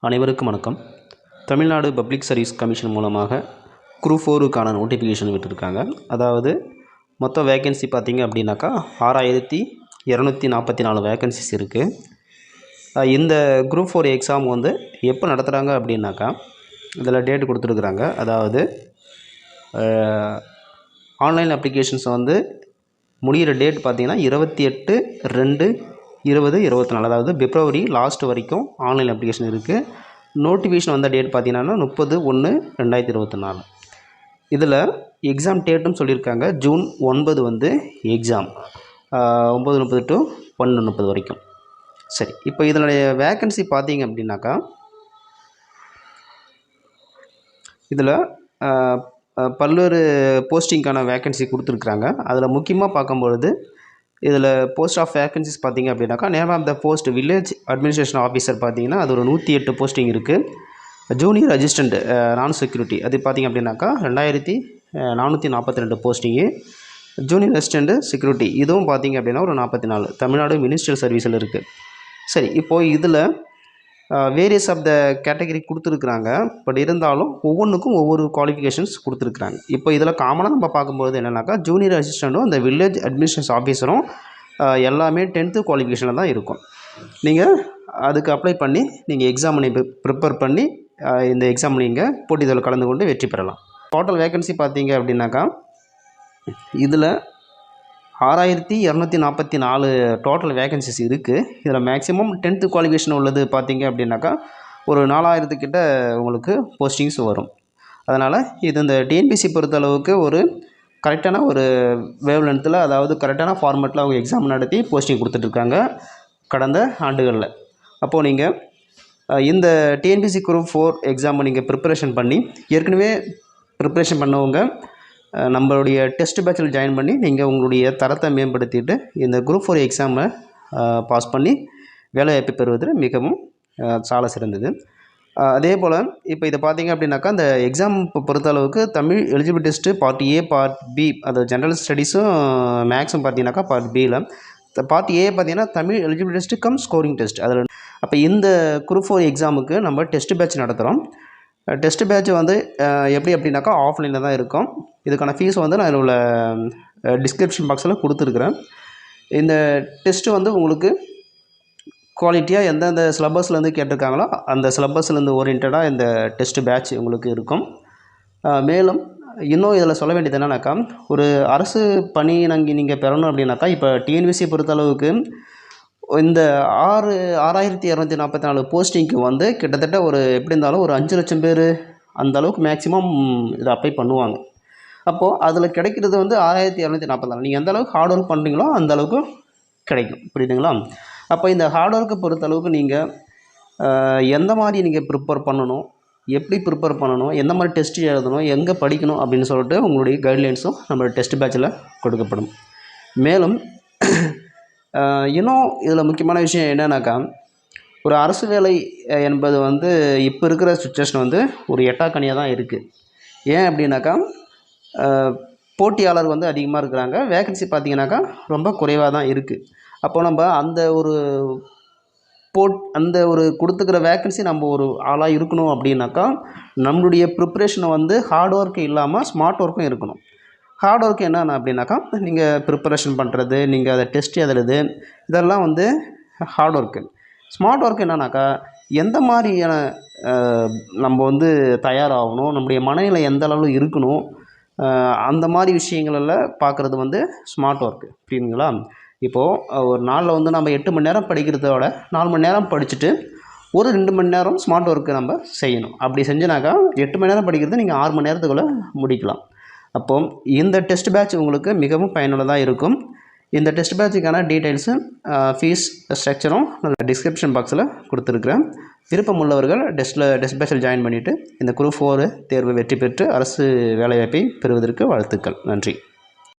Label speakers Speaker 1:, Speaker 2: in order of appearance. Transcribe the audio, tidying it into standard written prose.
Speaker 1: அனைவருக்கும் வணக்கம். Tamil Nadu public service commission மூலமாக குரூப் 4க்கான நோட்டிஃபிகேஷன் விட்டுருக்காங்க. அதாவது மொத்த வேக்கன்சி பார்த்திங்க அப்படின்னாக்கா 6244 வேக்கன்சிஸ் இருக்குது. இந்த குரூப் 4 எக்ஸாம் வந்து எப்போ நடத்துகிறாங்க அப்படின்னாக்கா இதில் டேட் கொடுத்துருக்குறாங்க. அதாவது ஆன்லைன் அப்ளிகேஷன்ஸ் வந்து முடிகிற டேட் பார்த்திங்கன்னா 28/2/2024, அதாவது பிப்ரவரி லாஸ்ட் வரைக்கும் ஆன்லைன் அப்ளிகேஷன் இருக்குது. நோட்டிஃபிகேஷன் வந்த டேட் பார்த்திங்கன்னா 30/1/2024. இதில் எக்ஸாம் டேட்டும் சொல்லியிருக்காங்க. ஜூன் 9 வந்து எக்ஸாம், 9:30 to 12:30 வரைக்கும். சரி, இப்போ இதனுடைய வேக்கன்சி பார்த்திங்க அப்படின்னாக்கா இதில் பல்வேறு போஸ்டிங்கான வேக்கன்சி கொடுத்துருக்குறாங்க. அதில் முக்கியமாக பார்க்கும்பொழுது இதில் போஸ்ட் ஆஃப் வேக்கன்சிஸ் பார்த்திங்க அப்படின்னாக்கா name of the post village administration officer பார்த்திங்கன்னா அது ஒரு 108 போஸ்டிங் இருக்குது. ஜூனியர் அசிஸ்டண்ட் நான் செக்யூரிட்டி அது பார்த்திங்க அப்படின்னாக்கா 2442 போஸ்டிங்கு. ஜூனியர் அசிஸ்டண்ட் செக்யூரிட்டி இதுவும் பார்த்திங்க அப்படின்னா ஒரு 44 தமிழ்நாடு மினிஸ்ட்ரியல் சர்வீஸில் இருக்குது. சரி, இப்போது இதில் வேரியஸ் ஆஃப் த கேட்டகரி கொடுத்துருக்குறாங்க. பட் இருந்தாலும் ஒவ்வொன்றுக்கும் ஒவ்வொரு குவாலிஃபிகேஷன்ஸ் கொடுத்துருக்குறாங்க. இப்போ இதில் காமனாக நம்ம பார்க்கும்போது என்னென்னாக்கா ஜூனியர் அசிஸ்டண்ட்டும் அந்த வில்லேஜ் அட்மினிஸ்ட்ரேஷன் ஆஃபீஸரும் எல்லாமே 10th குவாலிஃபிகேஷனில் தான் இருக்கும். நீங்கள் அதுக்கு அப்ளை பண்ணி நீங்கள் எக்ஸாம் ப்ரிப்பேர் பண்ணி இந்த எக்ஸாம் நீங்கள் போட்டியில் கலந்து கொண்டு வெற்றி பெறலாம். டோட்டல் வேக்கன்சி பார்த்தீங்க அப்படின்னாக்கா இதில் 6244 டோட்டல் வேக்கன்சிஸ் இருக்குது. இதில் மேக்ஸிமம் 10th குவாலிஃபிகேஷன் உள்ளது பார்த்திங்க அப்படின்னாக்கா ஒரு 4000 கிட்ட உங்களுக்கு போஸ்டிங்ஸ் வரும். அதனால் இது இந்த டிஎன்பிசி பொறுத்தளவுக்கு ஒரு கரெக்டான ஒரு வேவ் லென்த்தில், அதாவது கரெக்டான ஃபார்மேட்டில் அவங்க எக்ஸாம் நடத்தி போஸ்டிங் கொடுத்துட்ருக்காங்க கடந்த ஆண்டுகளில். அப்போது நீங்கள் இந்த டிஎன்பிசி குரூப் 4 எக்ஸாமை நீங்கள் ப்ரிப்பரேஷன் பண்ணி ஏற்கனவே ப்ரிப்பரேஷன் பண்ணவங்க நம்மளுடைய டெஸ்ட் பேட்சில் ஜாயின் பண்ணி நீங்கள் உங்களுடைய தரத்தை மேம்படுத்திட்டு இந்த குரூப் 4 எக்ஸாமை பாஸ் பண்ணி வேலைவாய்ப்பு பெறுவது மிகவும் சால சிறந்தது. அதே போல் இப்போ இதை பார்த்திங்க அப்படின்னாக்கா இந்த எக்ஸாம் பொறுத்தளவுக்கு Tamil eligibility test part A part B, அது ஜென்ரல் ஸ்டடீஸும் மேக்ஸும் பார்த்திங்கனாக்கா பார்ட் பியில். பார்ட் ஏ பார்த்திங்கன்னா Tamil eligibility test cum scoring test. அதில் அப்போ இந்த குரூப் 4 எக்ஸாமுக்கு நம்ம டெஸ்ட் பேட்ச் நடத்துகிறோம். டெஸ்ட் பேட்ச் வந்து எப்படி அப்படின்னாக்கா ஆஃப்லைனில் தான் இருக்கும். இதுக்கான ஃபீஸ் வந்து நான் உள்ள டிஸ்கிரிப்ஷன் பாக்ஸில் கொடுத்துருக்குறேன். இந்த டெஸ்ட்டு வந்து உங்களுக்கு குவாலிட்டியாக எந்தெந்த சிலபஸ்லேருந்து கேட்டிருக்காங்களோ அந்த சிலபஸ்லேருந்து ஓரியன்டாக இந்த டெஸ்ட் பேட்ச் உங்களுக்கு இருக்கும். மேலும் இன்னும் இதில் சொல்ல வேண்டியது என்னன்னாக்கா, ஒரு அரசு பணி நீங்கள் பெறணும் அப்படின்னாக்கா இப்போ டிஎன்பிசி பொறுத்தளவுக்கு இந்த 6244 போஸ்டிங்க்கு வந்து கிட்டத்தட்ட ஒரு எப்படி இருந்தாலும் ஒரு 5 லட்சம் பேர் அந்த அளவுக்கு மேக்ஸிமம் இதை அப்ளை பண்ணுவாங்க. அப்போது அதில் கிடைக்கிறது வந்து 6244. நீங்கள் எந்த அளவுக்கு ஹார்ட் ஒர்க் பண்ணுறீங்களோ அந்த அளவுக்கு கிடைக்கும். புரியுதுங்களா? அப்போ இந்த ஹார்ட் ஒர்க்கை பொறுத்தளவுக்கு நீங்கள் எந்த மாதிரி நீங்கள் ப்ரிப்பேர் பண்ணணும், எப்படி ப்ரிப்பேர் பண்ணணும், எந்த மாதிரி டெஸ்ட் எழுதணும், எங்கே படிக்கணும் அப்படின்னு சொல்லிட்டு உங்களுடைய கைட்லைன்ஸும் நம்மளோட டெஸ்ட் பேட்சில் கொடுக்கப்படும். மேலும் இன்னும் இதில் முக்கியமான விஷயம் என்னன்னாக்கா, ஒரு அரசு வேலை என்பது வந்து இப்போ இருக்கிற சுச்சுவேஷன் வந்து ஒரு எட்டாக்கனியாக தான் இருக்குது. ஏன் அப்படின்னாக்கா போட்டியாளர் வந்து அதிகமாக இருக்கிறாங்க, வேக்கன்சி பார்த்திங்கனாக்கா ரொம்ப குறைவாக தான் இருக்குது. அப்போ நம்ம அந்த ஒரு கொடுத்துக்கிற வேக்கன்சி நம்ம ஒரு ஆளாக இருக்கணும் அப்படின்னாக்கா நம்மளுடைய ப்ரிப்ரேஷனை வந்து ஹார்ட் ஒர்க்கு இல்லாமல் ஸ்மார்ட் ஒர்க்கும் இருக்கணும். ஹார்ட் ஒர்க்கு என்னென்ன அப்படின்னாக்கா நீங்கள் ப்ரிப்பரேஷன் பண்ணுறது, நீங்கள் அதை டெஸ்ட் எழுதுறது, இதெல்லாம் வந்து ஹார்ட் ஒர்க்கு. ஸ்மார்ட் ஒர்க் என்னன்னாக்கா எந்த மாதிரியான நம்ம வந்து தயாராகணும், நம்முடைய மனநிலை எந்த அளவில் இருக்கணும், அந்த மாதிரி விஷயங்களெல்லாம் பார்க்குறது வந்து ஸ்மார்ட் ஒர்க்கு. புரியுதுங்களா? இப்போது ஒரு நாளில் வந்து நம்ம 8 மணி நேரம் படிக்கிறதோட 4 மணி நேரம் படிச்சுட்டு ஒரு 2 மணி நேரம் ஸ்மார்ட் ஒர்க்கு நம்ம செய்யணும். அப்படி செஞ்சனாக்கா 8 மணி நேரம் படிக்கிறது நீங்கள் 6 மணி நேரத்துக்குள்ளே முடிக்கலாம். அப்போது இந்த டெஸ்ட் பேட்ச் உங்களுக்கு மிகவும் பயனுள்ளதாக இருக்கும். இந்த டெஸ்ட் பேட்சுக்கான டீட்டெயில்ஸும் ஃபீஸ் ஸ்ட்ரக்சரும் நான் டிஸ்கிரிப்ஷன் பாக்ஸில் கொடுத்துருக்குறேன். விருப்பம் உள்ளவர்கள் டெஸ்ட் பேட்சில் ஜாயின் பண்ணிவிட்டு இந்த குரூப் 4 தேர்வு வெற்றி பெற்று அரசு வேலைவாய்ப்பை பெறுவதற்கு வாழ்த்துக்கள். நன்றி.